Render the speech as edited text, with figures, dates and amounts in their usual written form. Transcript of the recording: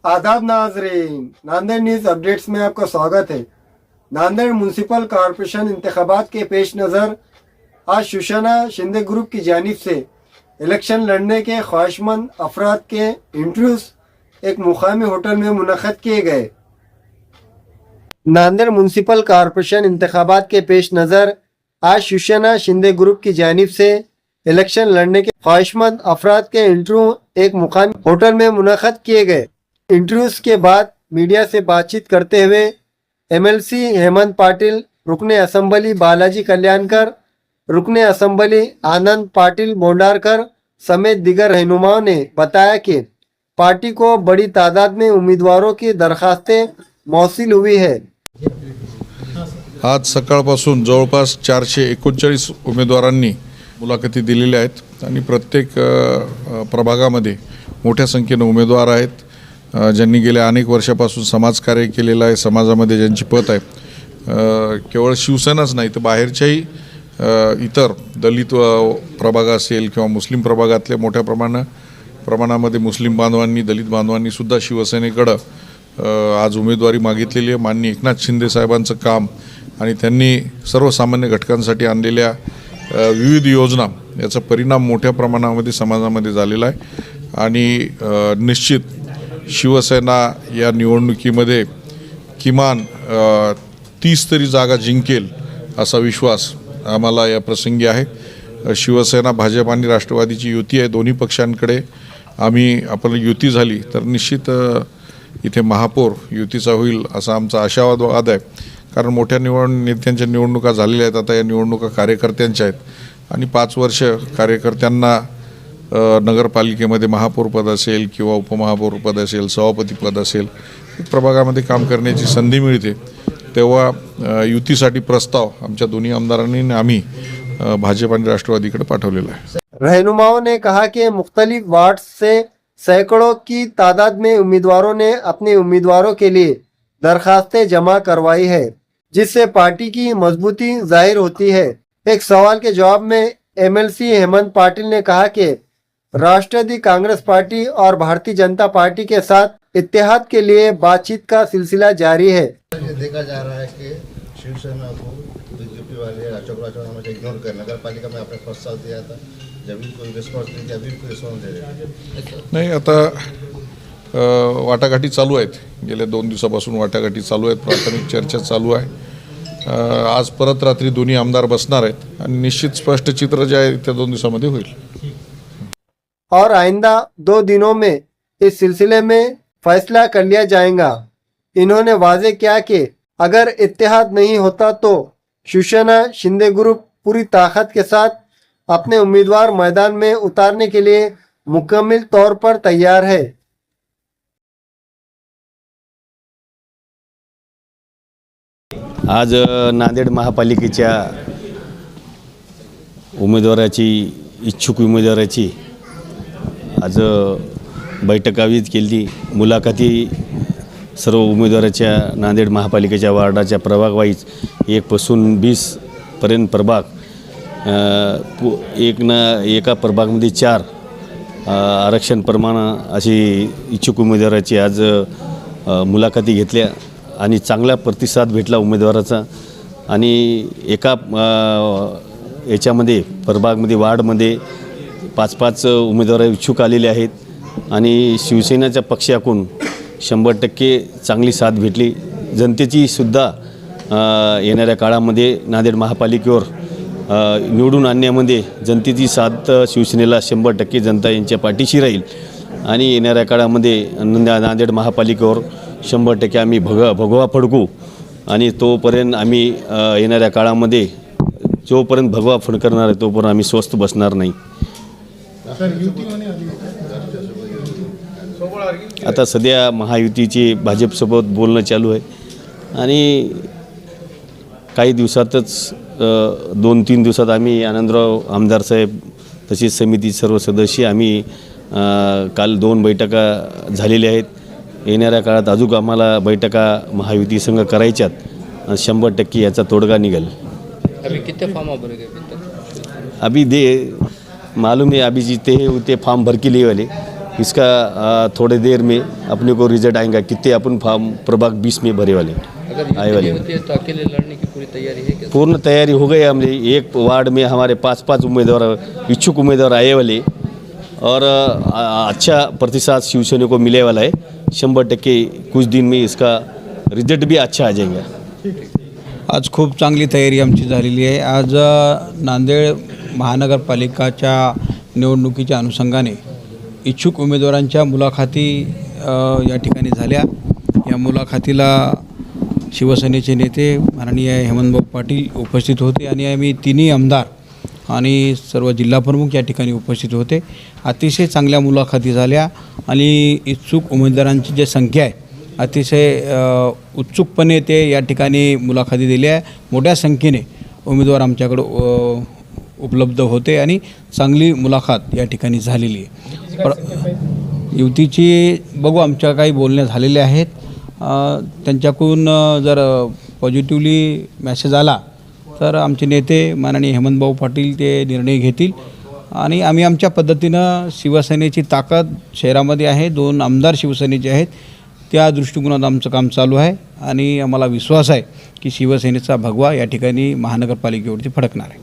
आदाब नाजरीन, Nanded news updates में आपका स्वागत है। नांदेड़ म्यूनसिपल कॉरपोरेशन इंतखाबात के पेश नज़र आज शिवसेना शिंदे ग्रुप की जानिब से इलेक्शन लड़ने के ख्वाहिशमंद अफराद के इंटरव्यूज एक मुकामी होटल में मुनक़द किए गए। नांदेड़ म्यूनसिपल कॉरपोरेशन इंतखाबात के पेश नज़र आज शिवसेना शिंदे ग्रुप की जानिब से इलेक्शन लड़ने के ख्वाहिशमंद अफराद के इंटरव्यू एक मुकामी होटल में मुनक़द किए गए। इंटरव्यूज के बाद मीडिया से बातचीत करते हुए एमएलसी हेमंत पाटिल, रुकने असेंबली बालाजी कल्याणकर, रुकने असेंबली आनंद पाटिल बोंडारकर समेत दीगर रहनुमाओं ने बताया कि पार्टी को बड़ी तादाद में उम्मीदवारों की दरखास्तें मौसूल हुई है। आज सकाळपासून जवळपास 439 उमेदवारांनी मुलाखती दिलेल्या आहेत आणि प्रत्येक प्रभागामध्ये मोठ्या संख्येने उमेदवार आहेत ज्यांनी गेल्या अनेक वर्षापासून समाजकार्य केलेलं आहे। समाजामध्ये ज्यांची पत आहे, केवळ शिवसेनाच नाही तर बाहेरच्याही इतर दलित प्रभाग असेल किंवा मुस्लिम प्रभागातल्या मोठ्या प्रमाणामध्ये मुस्लिम बांधवांनी, दलित बांधवांनी सुद्धा शिवसेनेकडे आज उमेदवारी मागितलेली आहे। माननीय एकनाथ शिंदे साहेबांचं काम आणि त्यांनी सर्वसामान्य घटकांसाठी आणलेल्या विविध योजना याचा परिणाम मोठ्या प्रमाणामध्ये समाजामध्ये झालेला आहे आणि निश्चित शिवसेना या निवडणुकीमध्ये किमान 30 तरी जागा जिंकेल असा विश्वास आम्हाला या प्रसंगी आहे। शिवसेना, भाजप आणि राष्ट्रवादीची युती आहे। दोन्ही पक्षांकडे आपली युती झाली तर निश्चित इथे महापौर युतीचा होईल असा आमचा आशावाद आहे। कारण मोठ्या नेत्यांच्या निवडणुका झालेल्या आहेत, आता या निवडणुका कार्यकर्त्यांच्या आहेत आणि 5 वर्ष कार्यकर्त्यांना नगरपालिकेमध्ये महापौर पद असेल किंवा उपमहापौर पद असेल, सभापती पद असेल, प्रभागामध्ये काम करण्याची संधी मिळते। तेव्हा युतीसाठी प्रस्ताव आमच्या दोन्ही आमदारांनी आम्ही भाजप आणि राष्ट्रवादीकडे पाठवलेला आहे। रहनुमाओं ने कहा कि मुख्तलिफ वार्ड से सैकड़ों की तादाद में उम्मीदवारों ने अपने उम्मीदवारों के लिए दरखास्तें जमा करवाई है, जिससे पार्टी की मजबूती जाहिर होती है। एक सवाल के जवाब में एमएलसी हेमंत पाटिल ने कहा कि राष्ट्रवादी कांग्रेस पार्टी और भारतीय जनता पार्टी के साथ इत्तेहाद के लिए बातचीत का सिलसिला जारी है। ये देखा जा रहा है कि शिवसेना को बीजेपी वाले अशोक हमेशा इग्नोर कर, नगर पालिका में आपने प्रस्ताव दिया था, जब भी कोई रिस्पॉन्स नहीं किया, अभी कोई रिस्पॉन्स दे रहे नाही। आता वाटाघाटी चालू आहेत, गेल्या 2 दिवसापासून वाटाघाटी चालू आहेत, प्राथमिक चर्चा चालू आहे। आज परत रात्री दोन्ही आमदार बसणार आहेत आणि निश्चित स्पष्ट चित्र जे आहे त्या 2 दिवसामध्ये होईल और आइंदा 2 दिनों में इस सिलसिले में फैसला कर लिया जाएगा। इन्होंने वाजे किया कि अगर इत्तेहाद नहीं होता तो शिवसेना शिंदे ग्रुप पूरी ताकत के साथ अपने उम्मीदवार मैदान में उतारने के लिए मुकम्मल तौर पर तैयार है। आज नांदेड महापालिकेच्या इच्छुक उमेदवाराची आज बैठक आयोजित केली। मुलाखती सर्व उमेदवाराच्या नांदेड महापालिकेच्या वार्डाच्या प्रभाग वाईज 1 पासून 20 पर्यंत प्रभाग, एका प्रभागामध्ये 4 आरक्षण प्रमाण अशी इच्छुक उमेदवाराची आज मुलाखती घेतल्या आणि चांगला प्रतिसाद भेटला उमेदवाराचा। आणि एका याच्यामध्ये प्रभागमध्ये वार्डमध्ये 5-5 उमेदवार इच्छुक आलेले आहेत आणि शिवसेनेच्या पक्षाकडून 100% चांगली साथ भेटली। जनतेची सुद्धा येणाऱ्या काळामध्ये नांदेड महापालिकेवर निवडून आणण्यामध्ये जनतेची साथ शिवसेनेला 100% जनता यांच्या पाठीशी राहील आणि येणाऱ्या काळामध्ये नांदेड महापालिकेवर 100% आम्ही भगवा फडकू आणि तोपर्यंत आम्ही येणाऱ्या काळामध्ये जोपर्यंत भगवा फडकणार आहे तोपर्यंत आम्ही स्वस्थ बसणार नाही। आता सध्या महायुतीची भाजपसोबत बोलणं चालू आहे आणि काही दिवसातच 2-3 दिवसात आम्ही आनंदराव आमदार साहेब तसेच समिती सर्व सदस्य आम्ही काल 2 बैठका झालेल्या आहेत। येणाऱ्या काळात अजून आम्हाला बैठका महायुती संघ करायच्यात आणि 100% याचा तोडगा निघेल। अभी कितने फॉर्म आप भरे गए अभी तक? अभी दे मालूम है, अभी जीते हैं उतने फॉर्म भर के लिए वाले। इसका थोड़े देर में अपने को रिजल्ट आएगा कितने अपन फॉर्म प्रभाग 20 में भरे वाले अगर आए युद्ध वाले। नहीं होती है तो अकेले लड़ने की पूरी तैयारी है क्या? पूर्ण तैयारी हो गई हमने। एक वार्ड में हमारे 5-5 उम्मीदवार इच्छुक उम्मीदवार आए वाले और अच्छा प्रतिसाद शिवसेना को मिले वाला है। 100% कुछ दिन में इसका रिजल्ट भी अच्छा आ जाएगा। आज खूप चांगली तयारी आमची झालेली आहे। आज नांदेड महानगरपालिकाच्या निवडणुकीच्या अनुषंगाने इच्छुक उमेदवारांच्या मुलाखती या ठिकाणी झाल्या। या मुलाखतीला शिवसेनेचे नेते माननीय हेमंतभाऊ पाटील उपस्थित होते आणि आम्ही तिन्ही आमदार आणि सर्व जिल्हाप्रमुख या ठिकाणी उपस्थित होते। अतिशय चांगल्या मुलाखती झाल्या आणि इच्छुक उमेदवारांची जी संख्या आहे अतिशय उत्सुकपणे ते या ठिकाणी मुलाखती दिल्या। मोठ्या संख्येने उमेदवार आमच्याकडे उपलब्ध होते आणि चांगली मुलाखत या ठिकाणी झालेली आहे। युतीची बघू आमच्या काही बोलण्या झालेल्या आहेत। त्यांच्याकडून जर पॉझिटिव्हली मेसेज आला तर आमचे नेते माननीय हेमंतभाऊ पाटील ते निर्णय घेतील आणि आम्ही आमच्या पद्धतीनं शिवसेनेची ताकद शहरामध्ये आहे। 2 आमदार शिवसेनेचे आहेत, त्या दृष्टिकोनात आमचं काम चालू आहे आणि आम्हाला विश्वास आहे की शिवसेनेचा भगवा या ठिकाणी महानगरपालिकेवरती फडकणार आहे।